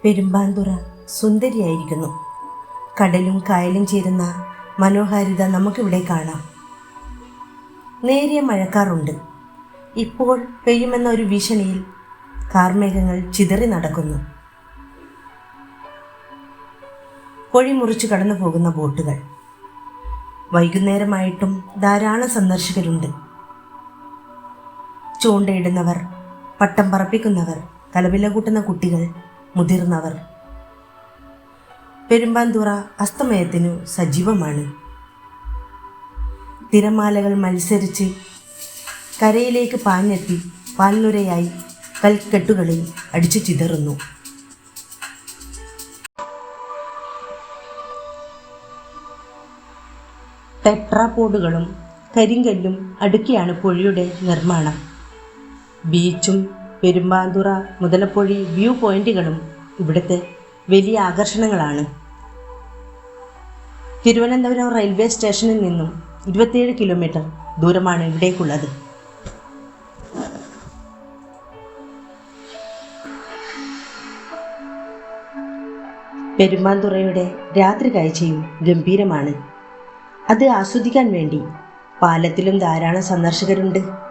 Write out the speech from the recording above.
പെരുമ്പാന്തുറ സുന്ദരിയായിരിക്കുന്നു. കടലും കായലും ചേരുന്ന മനോഹാരിത നമുക്കിവിടെ കാണാം. നേരിയ മഴക്കാറുണ്ട്. ഇപ്പോൾ പെയ്യുമെന്ന ഒരു ഭീഷണിയിൽ കാർമേഘങ്ങൾ ചിതറി നടക്കുന്നു. പൊഴി മുറിച്ച് കടന്നു പോകുന്ന ബോട്ടുകൾ. വൈകുന്നേരമായിട്ടും ധാരാളം സന്ദർശകരുണ്ട്. ചൂണ്ടയിടുന്നവർ, പട്ടം പറപ്പിക്കുന്നവർ, കലപില കൂട്ടുന്ന കുട്ടികൾ, മുതിർന്നവർ. പെരുമ്പാന്തുറ അസ്തമയത്തിനു സജീവമാണ്. തിരമാലകൾ മത്സരിച്ച് കരയിലേക്ക് പാഞ്ഞെത്തി പാൽനുരയായി കൽക്കെട്ടുകളിൽ അടിച്ചു ചിതറുന്നു. ടെട്രാപോഡുകളും കരിങ്കല്ലും അടുക്കിയാണ് പൊഴിയുടെ നിർമ്മാണം. ബീച്ചും പെരുമ്പാന്തുറ മുതലപ്പൊഴി വ്യൂ പോയിന്റുകളും ഇവിടുത്തെ വലിയ ആകർഷണങ്ങളാണ്. തിരുവനന്തപുരം റെയിൽവേ സ്റ്റേഷനിൽ നിന്നും 27 കിലോമീറ്റർ ദൂരമാണ് ഇവിടേക്കുള്ളത്. പെരുമ്പാന്തുറയുടെ രാത്രി കാഴ്ചയും ഗംഭീരമാണ്. അത് ആസ്വദിക്കാൻ വേണ്ടി പാലത്തിലും ധാരാളം സന്ദർശകരുണ്ട്.